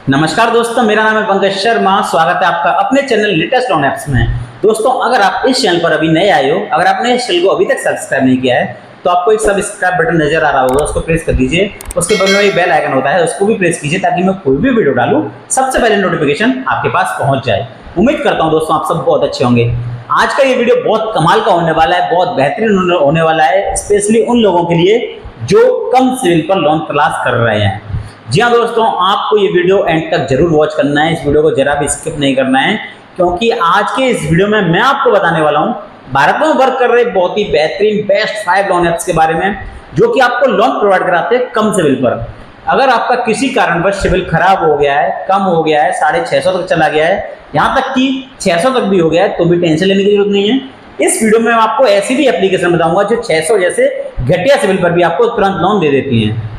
नमस्कार दोस्तों, मेरा नाम है पंकज शर्मा। स्वागत है आपका अपने चैनल लेटेस्ट लोन ऐप्स में। दोस्तों, अगर आप इस चैनल पर अभी नए आए हो, अगर आपने इस चैनल को अभी तक सब्सक्राइब नहीं किया है तो आपको एक सब्सक्राइब बटन नजर आ रहा होगा, उसको प्रेस कर दीजिए। उसके बगल में एक बेल आइकन होता है, उसको भी प्रेस कीजिए ताकि मैं कोई भी वीडियो डालूं सबसे पहले नोटिफिकेशन आपके पास पहुंच जाए। उम्मीद करता हूं दोस्तों आप सब बहुत अच्छे होंगे। आज का ये वीडियो बहुत कमाल का होने वाला है, बहुत बेहतरीन होने वाला है, स्पेशली उन लोगों के लिए जो कम सिविल पर लोन तलाश कर रहे हैं। जी हाँ दोस्तों, आपको ये वीडियो एंड तक जरूर वॉच करना है। इस वीडियो को जरा भी स्किप नहीं करना है, क्योंकि आज के इस वीडियो में मैं आपको बताने वाला हूँ भारत में वर्क कर रहे बहुत ही बेहतरीन बेस्ट 5 लोन ऐप्स के बारे में, जो कि आपको लोन प्रोवाइड कराते हैं कम सिविल पर। अगर आपका किसी कारणवश सिविल खराब हो गया है, कम हो गया है, 650 तक चला गया है, यहाँ तक कि 600 तक भी हो गया है, तो भी टेंशन लेने की जरूरत नहीं है। इस वीडियो में मैं आपको ऐसी भी एप्लीकेशन बताऊंगा जो 600 जैसे घटिया सिविल पर भी आपको तुरंत लोन दे देती हैं।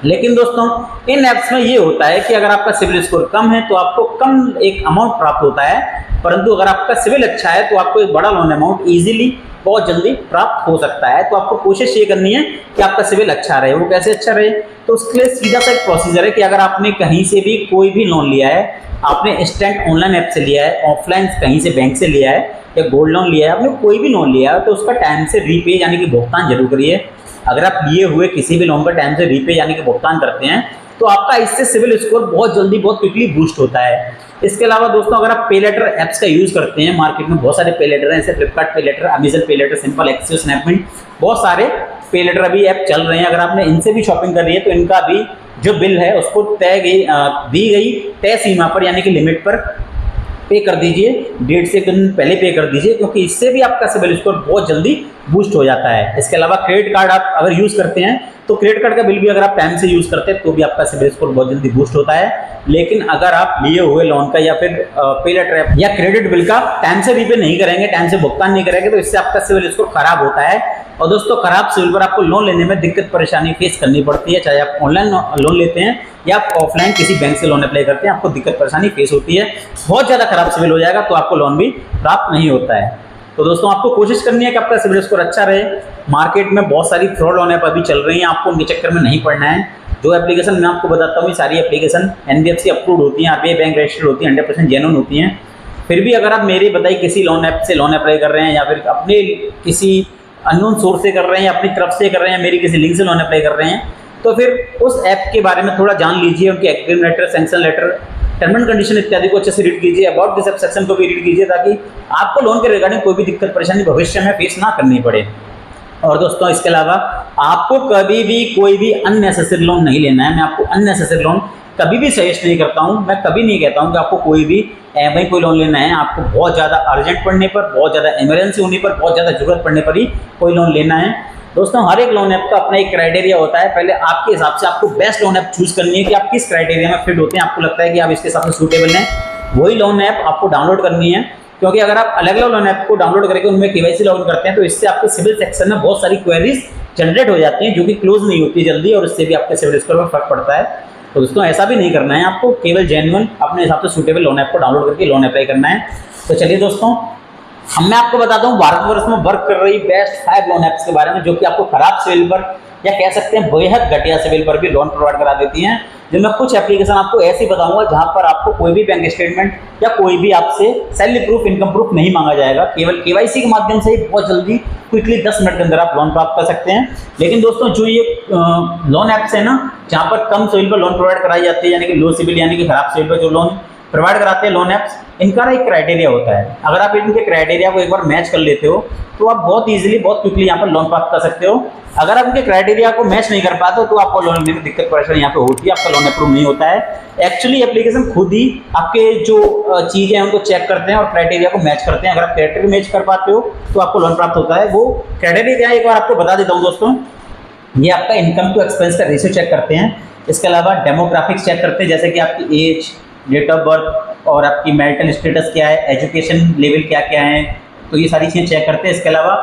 लेकिन दोस्तों, इन ऐप्स में ये होता है कि अगर आपका सिविल स्कोर कम है तो आपको कम एक अमाउंट प्राप्त होता है, परंतु अगर आपका सिविल अच्छा है तो आपको एक बड़ा लोन अमाउंट इजीली बहुत जल्दी प्राप्त हो सकता है। तो आपको कोशिश ये करनी है कि आपका सिविल अच्छा रहे। वो कैसे अच्छा रहे? तो उसके लिए सीधा सा एक प्रोसीजर है कि अगर आपने कहीं से भी कोई भी लोन लिया है, आपने इंस्टेंट ऑनलाइन ऐप से लिया है, ऑफलाइन कहीं से बैंक से लिया है या गोल्ड लोन लिया है, आपने कोई भी लोन लिया है तो उसका टाइम से रीपे यानी कि भुगतान जरूर करिए। अगर आप लिए हुए किसी भी लोन का टाइम से रीपे यानी कि भुगतान करते हैं तो आपका इससे सिविल स्कोर बहुत जल्दी बहुत क्विकली बूस्ट होता है। इसके अलावा दोस्तों, अगर आप पे लेटर ऐप्स का यूज करते हैं, मार्केट में बहुत सारे पे लेटर हैं, जैसे फ्लिपकार्ट पे लेटर, अमेजन पे लेटर, सिंपल एक्सियो, स्नैपडील, बहुत सारे पे लेटर अभी ऐप चल रहे हैं। अगर आपने इनसे भी शॉपिंग कर रही है तो इनका भी जो बिल है उसको दी गई तय सीमा पर यानी कि लिमिट पर पे कर दीजिए। डेढ़ से एक दिन पहले पे कर दीजिए, क्योंकि इससे भी आपका सिविल स्कोर बहुत जल्दी बूस्ट हो जाता है। इसके अलावा क्रेडिट कार्ड आप अगर यूज़ करते हैं तो क्रेडिट कार्ड का बिल भी अगर आप टाइम से यूज़ करते हैं तो भी आपका सिविल स्कोर बहुत जल्दी बूस्ट होता है। लेकिन अगर आप लिए हुए लोन का या फिर पे लेटर या क्रेडिट बिल का टाइम से रीपे नहीं करेंगे, टाइम से भुगतान नहीं करेंगे, तो इससे आपका सिविल स्कोर खराब होता है। और दोस्तों, खराब सिविल पर आपको लोन लेने में दिक्कत परेशानी फेस करनी पड़ती है, चाहे आप ऑनलाइन लोन लेते हैं या आप ऑफलाइन किसी बैंक से लोन अप्लाई करते हैं, आपको दिक्कत परेशानी फेस होती है। बहुत ज़्यादा खराब सिविल हो जाएगा तो आपको लोन भी प्राप्त नहीं होता है। तो दोस्तों, आपको कोशिश करनी है कि आपका सिविल स्कोर अच्छा रहे। मार्केट में बहुत सारी फ्रॉड लोन ऐप अभी चल रही हैं, आपको उनके चक्कर में नहीं पड़ना है। जो एप्लीकेशन मैं आपको बताता हूँ, ये सारी एप्लीकेशन NBFC अप्रूव्ड होती हैं, RBI बैंक रजिस्टर्ड होती हैं, 100% जेन्युइन होती हैं। फिर भी अगर आप मेरे बताइए किसी लोन ऐप से लोन अप्लाई कर रहे हैं या फिर अपने किसी अननोन सोर्स से कर रहे हैं या अपनी तरफ से कर रहे हैं, मेरी किसी लिंक से लोन अप्लाई कर रहे हैं, तो फिर उस ऐप के बारे में थोड़ा जान लीजिए। उनके agreement letter, sanction letter, term and condition इत्यादि को अच्छे से रीड कीजिए। अबाउट दिस सेक्शन को भी रीड कीजिए ताकि आपको लोन के रिगार्डिंग कोई भी दिक्कत परेशानी भविष्य में फेस ना करनी पड़े। और दोस्तों, इसके अलावा आपको कभी भी कोई भी अननेसेसरी लोन नहीं लेना है। मैं आपको अननेसेसरी लोन कभी भी सजेस्ट नहीं करता हूँ। मैं कभी नहीं कहता हूँ कि आपको कोई भी भाई कोई लोन लेना है। आपको बहुत ज़्यादा अर्जेंट पड़ने पर, बहुत ज़्यादा इमरजेंसी होने पर, बहुत ज़्यादा जरूरत पड़ने पर ही कोई लोन लेना है। दोस्तों, हर एक लोन ऐप का अपना एक क्राइटेरिया होता है। पहले आपके हिसाब से आपको बेस्ट लोन ऐप चूज करनी है कि आप किस क्राइटेरिया में फिट होते हैं, आपको लगता है कि आप इसके हिसाब से सूटेबल हैं, वही लोन ऐप आपको डाउनलोड करनी है। क्योंकि अगर आप अलग अलग लोन ऐप को डाउनलोड करके उनमें KYC लॉगिन करते हैं तो इससे आपके सिविल सेक्शन में बहुत सारी क्वेरीज जनरेट हो जाती हैं जो कि क्लोज नहीं होती जल्दी, और इससे भी आपके सिविल स्कोर में फर्क पड़ता है। तो दोस्तों, ऐसा भी नहीं करना है, आपको केवल जेन्युइन अपने हिसाब से सूटेबल लोन ऐप को डाउनलोड करके लोन अप्लाई करना है। तो चलिए दोस्तों, मैं आपको बताता हूँ भारतवर्ष में वर्क कर रही बेस्ट 5 लोन ऐप्स के बारे में, जो कि आपको खराब सिविल पर या कह सकते हैं बेहद घटिया सिविल पर भी लोन प्रोवाइड करा देती हैं। जिनमें कुछ एप्लीकेशन आपको ऐसी बताऊंगा जहां पर आपको कोई भी बैंक स्टेटमेंट या कोई भी आपसे सैलरी प्रूफ, इनकम प्रूफ नहीं मांगा जाएगा। केवल KYC के माध्यम से ही बहुत जल्दी क्विकली 10 मिनट के अंदर आप लोन प्राप्त कर सकते हैं। लेकिन दोस्तों, जो ये लोन ऐप्स है ना, जहाँ पर कम सिविल पर लोन प्रोवाइड कराई जाती है, यानी कि लो सिविल यानी कि खराब सिविल पर जो लोन प्रोवाइड कराते हैं लोन ऐप्स, इनका ना एक क्राइटेरिया होता है। अगर आप इनके क्राइटेरिया को एक बार मैच कर लेते हो तो आप बहुत इजीली बहुत क्विकली यहाँ पर लोन प्राप्त कर सकते हो। अगर आप इनके क्राइटेरिया को मैच नहीं कर पाते तो आपको लोन लेने में दिक्कत परेशानी यहाँ पे होती है, आपका लोन अप्रूव नहीं होता है। एक्चुअली एप्लीकेशन खुद ही आपके जो चीज़ें हैं उनको चेक करते हैं और क्राइटेरिया को मैच करते हैं। अगर आप क्राइटेरिया मैच कर पाते हो तो आपको लोन प्राप्त होता है। वो क्राइटेरिया क्या है एक बार आपको बता देता हूँ दोस्तों। ये आपका इनकम टू एक्सपेंस का रेशियो चेक करते हैं। इसके अलावा डेमोग्राफिक्स चेक करते हैं, जैसे कि आपकी एज, डेट ऑफ बर्थ और आपकी मैरिटल स्टेटस क्या है, एजुकेशन लेवल क्या क्या है, तो ये सारी चीज़ें चेक करते हैं। इसके अलावा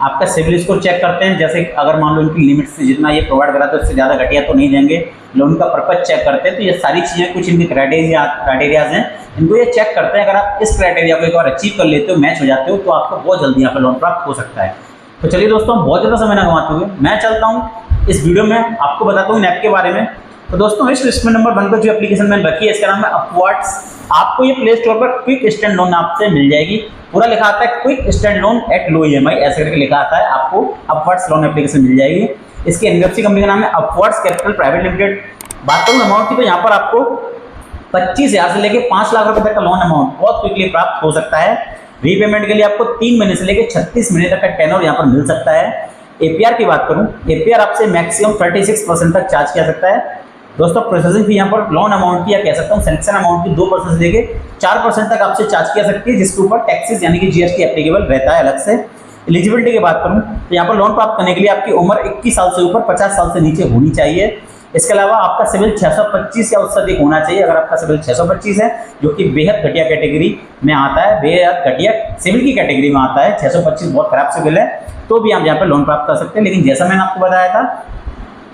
आपका सिविल स्कोर चेक करते हैं, जैसे अगर मान लो इनकी लिमिट से जितना ये प्रोवाइड करा तो उससे ज़्यादा घटिया तो नहीं देंगे। लोन का पर्पज चेक करते हैं। तो ये सारी चीज़ें कुछ इनके क्राइटेरियाज हैं, इनको ये चेक करते हैं। अगर आप इस क्राइटेरिया को एक बार अचीव कर लेते हो, मैच हो जाते हो, तो आपको बहुत जल्दी यहाँ पर लोन प्राप्त हो सकता है। तो चलिए दोस्तों, बहुत ज़्यादा समय ना गंवाते हुए मैं चलता हूँ इस वीडियो में आपको बताता हूँ इन ऐप के बारे में तो दोस्तों इस लिस्ट में नंबर 1 पर जो एप्लीकेशन मैंने रखी है इसका नाम है अपवर्ड्स। आपको ये प्ले स्टोर पर क्विक इंस्टेंट लोन आपसे मिल जाएगी। पूरा लिखा आता है quick instant loan at low EMI, ऐसे करके लिखा आता है। आपको अपवर्ड्स लोन एप्लीकेशन मिल जाएगी। इसके एनबीएफसी कंपनी का नाम है अपवर्ड्स कैपिटल प्राइवेट लिमिटेड। बात करूँ अमाउंट की तो यहाँ पर आपको 25,000 से लेकर 5 लाख रुपए तक का लोन अमाउंट बहुत क्विकली प्राप्त हो सकता है। रीपेमेंट के लिए आपको 3 महीने से लेकर 36 महीने तक का टेनर यहाँ पर मिल सकता है। APR की बात करूँ, APR आपसे मैक्सिमम 36% तक चार्ज किया सकता है। दोस्तों प्रोसेसिंग फी यहाँ पर लोन अमाउंट की या कह सकता हूँ सैंक्शन अमाउंट की 2% से लेकर 4% तक आपसे चार्ज किया सकती है, जिसके ऊपर टैक्सेस यानी कि GST एप्लीकेबल रहता है अलग से। एलिजिबिलिटी की बात करूँ तो यहाँ पर लोन प्राप्त करने के लिए आपकी उम्र 21 साल से ऊपर 50 साल से नीचे होनी चाहिए। इसके अलावा आपका सिविल 625 या उससे अधिक होना चाहिए। अगर आपका सिविल 625 है जो कि बेहद घटिया कैटेगरी में आता है, बेहद घटिया सिविल की कैटेगरी में आता है, 625 बहुत खराब सिविल है, तो भी आप यहाँ पर लोन प्राप्त कर सकते हैं। लेकिन जैसा मैंने आपको बताया था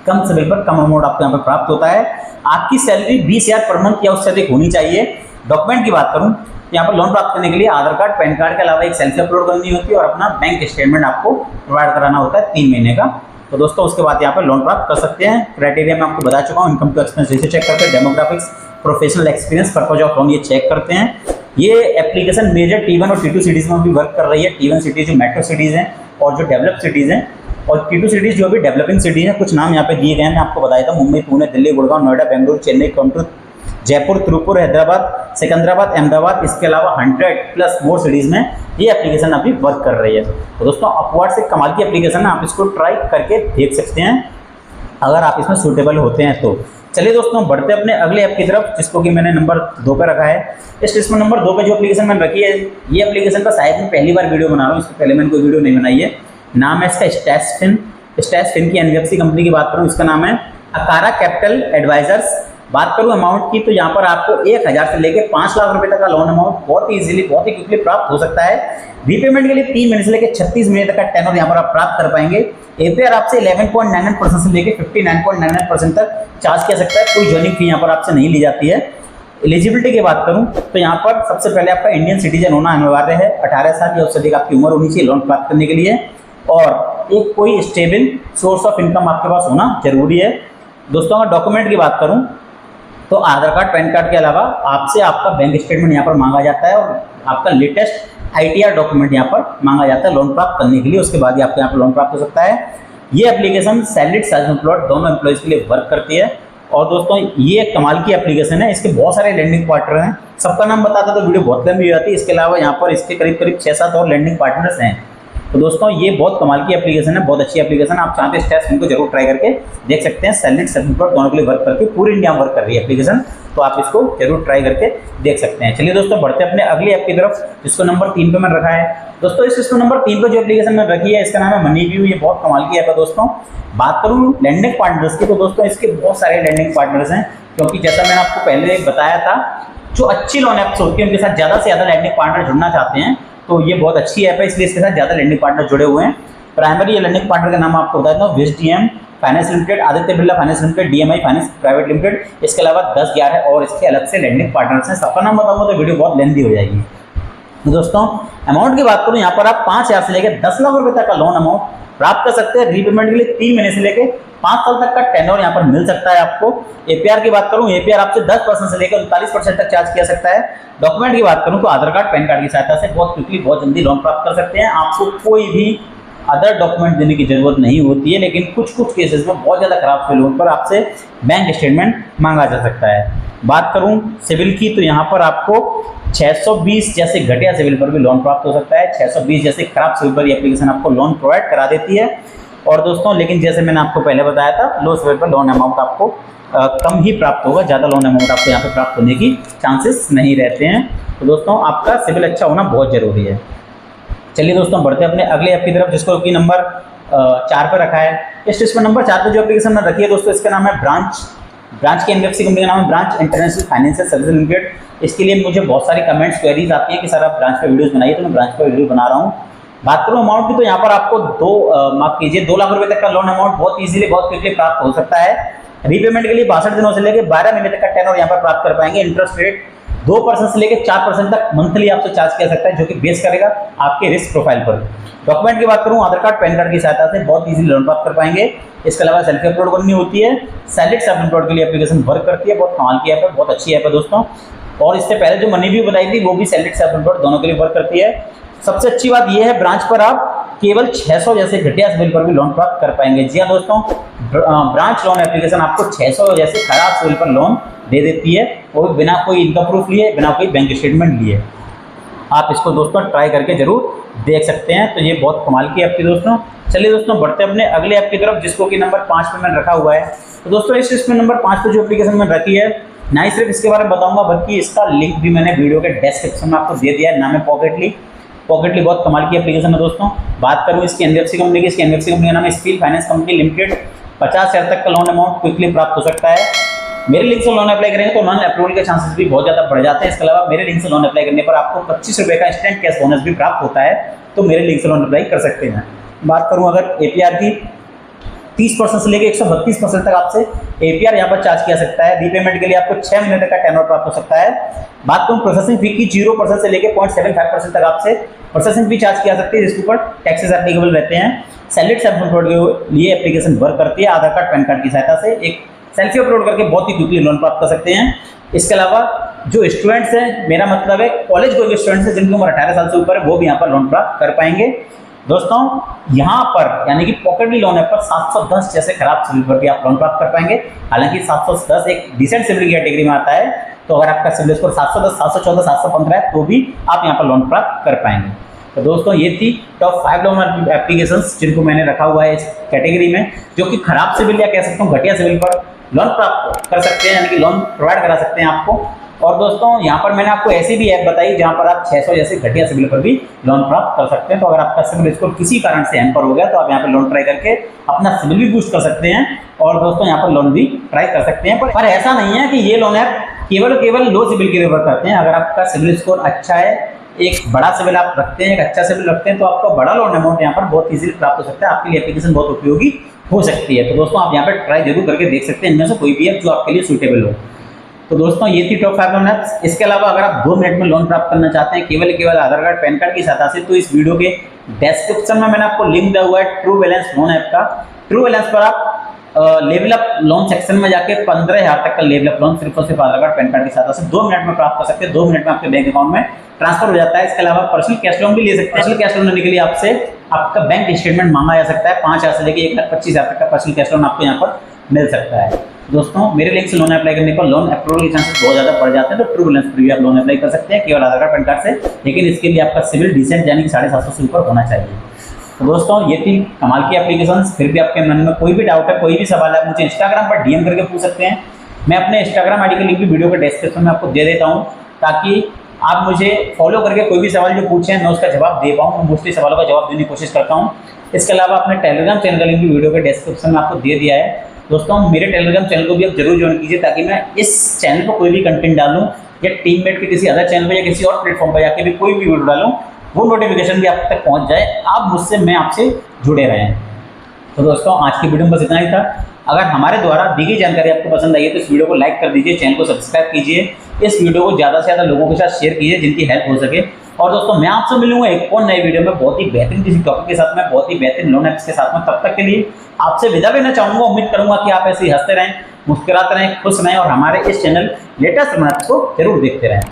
कम सिविल पर कम अमाउंट आपको यहाँ पर प्राप्त होता है। आपकी सैलरी 20,000 पर मंथ या उससे अधिक होनी चाहिए। डॉक्यूमेंट की बात करूँ यहाँ पर लोन प्राप्त करने के लिए आधार कार्ड, पैन कार्ड के अलावा एक सेल्फी अपलोड करनी होती है और अपना बैंक स्टेटमेंट आपको प्रोवाइड कराना होता है 3 महीने का। तो दोस्तों उसके बाद यहाँ पर लोन प्राप्त कर सकते हैं। क्राइटेरिया मैं आपको बता चुका हूँ, income to expense ratio check करते हैं, demographics, professional experience, purpose of loan ये चेक करते हैं। ये एप्लीकेशन मेजर T1 और T2 सिटीज़ में भी वर्क कर रही है। T1 सिटीज़ जो मेट्रो सिटीज़ हैं और जो डेवलप सिटीज़ हैं, और T2 सिटीज़ जो अभी डेवलपिंग सिटीज़ हैं। कुछ नाम यहाँ पे दिए गए हैं, मैं आपको बताया था, मुंबई, पुणे, दिल्ली, गुड़गांव, नोएडा, बेंगलुरु, चेन्नई, कानपुर, जयपुर, तिरुपुर, हैदराबाद, सिकंदराबाद, अहमदाबाद, इसके अलावा 100+ मोर सिटीज़ में ये एप्लीकेशन अभी वर्क कर रही है। तो दोस्तों अपवर्ड्स एक कमाल की एप्लीकेशन है, आप इसको ट्राई करके देख सकते हैं अगर आप इसमें सूटेबल होते हैं तो। चलिए दोस्तों बढ़ते अपने अगले ऐप की तरफ, जिसको कि मैंने नंबर 2 पे रखा है। इस लिस्ट में नंबर 2 पे जो एप्लीकेशन मैंने रखी है, ये एप्लीकेशन का शायद मैं पहली बार वीडियो बना रहा हूँ, इससे पहले मैंने कोई वीडियो नहीं बनाई है। नाम है इसका स्टैशफिन। स्टैशफिन की एनबीएफसी कंपनी की बात करूँ, इसका नाम है अकारा कैपिटल एडवाइजर्स। बात करूँ अमाउंट की तो यहाँ पर आपको 1,000 से लेकर 5 लाख रुपए तक का लोन अमाउंट बहुत ही इजीली, बहुत ही क्विकली प्राप्त हो सकता है। रीपेमेंट के लिए 3 महीने से लेकर 36 महीने तक का टेनर यहाँ पर आप प्राप्त कर पाएंगे। APR आपसे 11.99% से लेकर 59.99% तक चार्ज किया सकता है। कोई ज्वाइनिंग फी यहाँ पर आपसे नहीं ली जाती है। एलिजिबिलिटी की बात करूँ तो यहाँ पर सबसे पहले आपका इंडियन सिटीजन होना अनिवार्य है। 18 साल या उससे अधिक आपकी उम्र होनी चाहिए लोन प्राप्त करने के लिए, और एक कोई स्टेबल सोर्स ऑफ इनकम आपके पास होना जरूरी है। दोस्तों अगर डॉक्यूमेंट की बात करूँ तो आधार कार्ड, पैन कार्ड के अलावा आपसे आपका बैंक स्टेटमेंट यहाँ पर मांगा जाता है और आपका लेटेस्ट ITR डॉक्यूमेंट यहाँ पर मांगा जाता है लोन प्राप्त करने के लिए। उसके बाद ही आपको यहाँ पर लोन प्राप्त हो सकता है। ये एप्लीकेशन सैलरीड, सेल्फ एम्प्लॉयड दोनों एम्प्लॉयज़ के लिए वर्क करती है। और दोस्तों ये कमाल की एप्लीकेशन है, इसके बहुत सारे लैंडिंग पार्टनर हैं। सबका नाम बताता तो वीडियो बहुत लंबी हो जाती है। इसके अलावा यहाँ पर इसके करीब 6-7 और लैंडिंग पार्टनर्स हैं। तो दोस्तों ये बहुत कमाल की एप्लीकेशन है, बहुत अच्छी एप्लीकेशन। आप चाहते हैं स्टेप्स इनको जरूर ट्राई करके देख सकते हैं। सैलरीड, सेल्फ एम्प्लॉयड दोनों के लिए वर्क करके पूरी इंडिया में वर्क कर रही है एप्लीकेशन, तो आप इसको जरूर ट्राई करके देख सकते हैं। चलिए दोस्तों बढ़ते हैं अपने अगली ऐप की तरफ, जिसको नंबर 3 पे मैंने रखा है। दोस्तों इस नंबर 3 पे जो एप्लीकेशन मैंने रखी है इसका नाम है मनीव्यू। ये बहुत कमाल की ऐप है दोस्तों। बात करूँ लैंडिंग पार्टनर्स की तो दोस्तों इसके बहुत सारे लैंडिंग पार्टनर्स हैं, क्योंकि जैसा मैंने आपको पहले बताया था, जो अच्छी लोन ऐप्स होती है उनके साथ ज़्यादा से ज़्यादा लैंडिंग पार्टनर जुड़ना चाहते हैं, तो ये बहुत अच्छी ऐप है, इसलिए इसके साथ ज़्यादा लैंडिंग पार्टनर जुड़े हुए हैं। प्राइमरी ये लैंडिंग पार्टनर का नाम आपको बता देता हूँ, विजडीएम finance limited, Aditya Birla finance limited, DMI finance private limited, इसके अलावा 10-11 और इसके अलग से लैंडिंग पार्टनर्स हैं। सबका नाम बताऊंगा तो वीडियो बहुत लेंथी हो जाएगी। तो दोस्तों अमाउंट की बात करूँ, यहाँ पर आप 5,000 से लेकर 10 लाख रुपए तक का लोन अमाउंट प्राप्त कर सकते हैं। रीपेमेंट के लिए 3 महीने से लेकर 5 साल तक का टेन्योर यहाँ पर मिल सकता है आपको। APR की बात करूँ, APR आपसे 10% से लेकर 39% तक चार्ज किया सकता है। डॉक्यूमेंट की बात करूँ तो आधार कार्ड, पैन कार्ड की सहायता से बहुत क्विकली, बहुत जल्दी लोन प्राप्त कर सकते हैं। आपको कोई भी अदर डॉक्यूमेंट देने की जरूरत नहीं होती है, लेकिन कुछ केसेस में बहुत ज़्यादा खराब सिविल लोन पर आपसे बैंक स्टेटमेंट मांगा जा सकता है। बात करूं सिविल की तो यहाँ पर आपको 620 जैसे घटिया सिविल पर भी लोन प्राप्त हो सकता है। 620 जैसे खराब सिविल पर ये एप्लीकेशन आपको लोन प्रोवाइड करा देती है। और दोस्तों लेकिन जैसे मैंने आपको पहले बताया था, लो सिविल पर लोन अमाउंट आपको कम ही प्राप्त होगा, ज़्यादा लोन अमाउंट आपको यहाँ पर प्राप्त होने की चांसेस नहीं रहते हैं। तो दोस्तों आपका सिविल अच्छा होना बहुत ज़रूरी है। चलिए दोस्तों बढ़ते हैं अपने अगले ऐप की तरफ, जिसको कि नंबर 4 पर रखा है। इस लिस्ट में नंबर 4 पर जो एप्लीकेशन मैंने रखी है दोस्तों, इसका नाम है ब्रांच की एनबीएफसी कंपनी का नाम है branch international financial service limited. इसके लिए मुझे बहुत सारी कमेंट्स, क्वेरीज आती हैं कि सर आप ब्रांच पे वीडियोस बनाइए, तो मैं ब्रांच पे वीडियो बना रहा हूँ। बात करूँ अमाउंट की तो यहाँ पर आपको 2 लाख रुपए तक का लोन अमाउंट बहुत इजीली, बहुत क्विकली प्राप्त हो सकता है। रीपेमेंट के लिए 62 दिनों से लेकर 12 महीने तक का टेन्योर यहाँ पर प्राप्त कर पाएंगे। इंटरेस्ट रेट 2% से लेकर 4% तक मंथली आपसे चार्ज किया सकता है, जो कि बेस करेगा आपके रिस्क प्रोफाइल पर। डॉक्यूमेंट की बात करूं, आधार कार्ड, पैन कार्ड की सहायता से बहुत इजीली लोन प्राप्त कर पाएंगे। इसके अलावा सेल्फी अपलोड करनी होती है। सैलरी सेल्फ एम्प्लॉयड के लिए एप्लीकेशन वर्क करती है, बहुत कमाल की ऐप है, बहुत अच्छी ऐप है दोस्तों। और इससे पहले जो मनी व्यू बताई थी वो भी सैलरी सेल्फ एम्प्लॉयड दोनों के लिए वर्क करती है। सबसे अच्छी बात यह है, ब्रांच पर आप केवल 600 जैसे घटिया सिविल पर भी लोन प्राप्त कर पाएंगे। जी हाँ दोस्तों, ब्रांच लोन एप्लीकेशन आपको 600 जैसे खराब सिविल पर लोन दे देती है, वो बिना कोई इनकम प्रूफ लिए, बिना कोई बैंक स्टेटमेंट लिए। आप इसको दोस्तों ट्राई करके जरूर देख सकते हैं। तो ये बहुत कमाल की ऐप थी दोस्तों। चलिए दोस्तों, बढ़ते अपने अगले ऐप की तरफ, जिसको कि नंबर 5 पे मैंने रखा हुआ है। तो दोस्तों इसमें नंबर 5 पे जो एप्लीकेशन मैंने रखी है, ना ही सिर्फ इसके बारे में बताऊंगा, बल्कि इसका लिंक भी मैंने वीडियो के डिस्क्रिप्शन में आपको दे दिया है। नाम है पॉकेटली। पॉकेटली बहुत कमाल की एप्लीकेशन है दोस्तों। बात करूँ इसकी एनबीएफसी कंपनी की, इसकी एनबीएफसी कंपनी का नाम है स्टील फाइनेंस कंपनी लिमिटेड। 50,000 तक का लोन अमाउंट क्विकली प्राप्त हो सकता है। मेरे लिंक से लोन अप्लाई करेंगे तो लोन अप्रूवल के चांसेस भी बहुत ज़्यादा बढ़ जाते हैं। इसके अलावा मेरे लिंक से लोन अप्लाई करने पर आपको 25 रुपये का इंस्टेंट कैश बोनस भी प्राप्त होता है, तो मेरे लिंक से लोन अप्लाई कर सकते हैं। बात करूँ अगर एपीआर की, 30% से लेकर 132% तक आपसे एपीआर यहाँ पर चार्ज किया सकता है। रीपेमेंट के लिए आपको 6 महीने तक का टेन्योर प्राप्त हो सकता है। बात करूँ प्रोसेसिंग फी की, 0% से लेकर 0.75% तक आपसे प्रोसेसिंग फी चार्ज किया सकती है, जिसके ऊपर टैक्सेस एप्लीकेबल रहते हैं। सैलरी सेल्फ एम्प्लॉयड के लिए एप्लीकेशन वर्क करती है। आधार कार्ड, पैन कार्ड की सहायता से एक सेल्फी अपलोड करके बहुत ही क्विकली लोन प्राप्त कर सकते हैं। इसके अलावा जो स्टूडेंट्स हैं, मेरा मतलब है कॉलेज गोइंग स्टूडेंट्स हैं जिनकी उम्र 18 साल से ऊपर है, वो भी यहाँ पर लोन प्राप्त कर पाएंगे। दोस्तों यहाँ पर यानी कि पॉकेटली लोन ऐप पर 710 जैसे खराब सिविल पर भी आप लोन प्राप्त कर पाएंगे। हालांकि 710 एक डिसेंट सिविल की कैटेगरी में आता है, तो अगर आपका सिविल स्कोर 710, 714, 715 है तो भी आप यहाँ पर लोन प्राप्त कर पाएंगे। तो दोस्तों ये थी टॉप 5 लोन एप्लीकेशंस जिनको मैंने रखा हुआ है इस कैटेगरी में, जो कि खराब सिविल या कह सकता हूँ घटिया सिविल पर लोन प्राप्त कर सकते हैं, यानी कि लोन प्रोवाइड करा सकते हैं आपको। और दोस्तों यहाँ पर मैंने आपको ऐसी भी ऐप बताई जहाँ पर आप 600 जैसे घटिया सिविल पर भी लोन प्राप्त कर सकते हैं। तो अगर आपका सिविल स्कोर किसी कारण से हैम्पर हो गया तो आप यहाँ पर लोन ट्राई करके अपना सिविल भी बूस्ट कर सकते हैं, और दोस्तों यहाँ पर लोन भी ट्राई कर सकते हैं। पर ऐसा नहीं है कि ये लोन ऐप केवल लो सिविल के लिए वर्क करते हैं। अगर आपका सिविल स्कोर अच्छा है, एक बड़ा सिविल आप रखते हैं, एक अच्छा सिविल रखते हैं, तो आपका बड़ा लोन अमाउंट यहाँ पर बहुत इजीली प्राप्त हो सकता है। आपके लिए एप्लीकेशन बहुत उपयोगी हो सकती है। तो दोस्तों आप यहाँ पर ट्राई जरूर करके देख सकते हैं, इनमें से कोई भी ऐप जो आपके लिए सूटेबल हो। तो दोस्तों ये थी टॉप 5 लोन ऐप्स। इसके अलावा अगर आप 2 मिनट में लोन प्राप्त करना चाहते हैं केवल आधार कार्ड, पैन कार्ड की सहायता से, तो इस वीडियो के डिस्क्रिप्शन में मैंने आपको लिंक दिया हुआ है ट्रू बैलेंस लोन ऐप का। ट्रू बैलेंस पर आप लेवल अप लोन सेक्शन में जाके 15,000 तक का लेवल अप लोन सिर्फ और सिर्फ आधार कार्ड, पैन कार्ड की सहायता से 2 मिनट में प्राप्त कर सकते हैं। 2 मिनट में आपके बैंक अकाउंट में ट्रांसफर हो जाता है। इसके अलावा पर्सनल कैश लोन भी ले सकते हैं। पर्सनल कैश लोन लेने के लिए आपसे आपका बैंक स्टेटमेंट मांगा जा सकता है। 5,000 से लेकर 1,25,000 तक का पर्सनल कैश लोन आपको यहाँ पर मिल सकता है। दोस्तों मेरे लिंक से लोन अप्लाई करने पर लोन अप्रूवल के चांसेस बहुत ज़्यादा बढ़ जाते हैं। तो ट्रू बैलेंस पर भी आप लोन अप्लाई कर सकते हैं केवल आधार कार्ड, पैन कार्ड से, लेकिन इसके लिए आपका सिविल डिसेंट यानी कि 750 से ऊपर होना चाहिए। तो दोस्तों ये थी कमाल की एप्लीकेशंस। फिर भी आपके मन में कोई भी डाउट है, कोई भी सवाल है, आप मुझे इंस्टाग्राम पर डीएम करके पूछ सकते हैं। मैं अपने इंस्टाग्राम आईडी का लिंक भी वीडियो के डिस्क्रिप्शन में आपको दे देता हूँ, ताकि आप मुझे फॉलो करके कोई भी सवाल जो पूछे मैं उसका जवाब दे पाऊँ। मैं मोस्टली सवालों का जवाब देने की कोशिश करता हूँ। इसके अलावा अपने टेलीग्राम चैनल का लिंक भी वीडियो के डिस्क्रिप्शन में आपको दे दिया है। दोस्तों मेरे टेलीग्राम चैनल को भी आप जरूर ज्वाइन कीजिए, ताकि मैं इस चैनल पर कोई भी कंटेंट डालूं या टीममेट के किसी अदर चैनल पर या किसी और प्लेटफॉर्म पर जाके भी कोई भी वीडियो डालूं, वो नोटिफिकेशन भी आप तक पहुंच जाए, आप मुझसे मैं आपसे जुड़े रहें। तो दोस्तों आज की वीडियो में बस इतना ही था। अगर हमारे द्वारा दी गई जानकारी आपको पसंद आई है तो इस वीडियो को लाइक कर दीजिए, चैनल को सब्सक्राइब कीजिए, इस वीडियो को ज़्यादा से ज़्यादा लोगों के साथ शेयर कीजिए जिनकी हेल्प हो सके। और दोस्तों मैं आपसे मिलूंगा एक और नई वीडियो में बहुत ही बेहतरीन किसी टॉपिक के साथ में, बहुत ही बेहतरीन लोन ऐप्स के साथ में। तब तक के लिए आपसे विदा लेना चाहूँगा। उम्मीद करूँगा कि आप ऐसे ही हंसते रहें, मुस्कुराते रहें, खुश रहें और हमारे इस चैनल लेटेस्ट लोन ऐप्स को जरूर देखते रहें।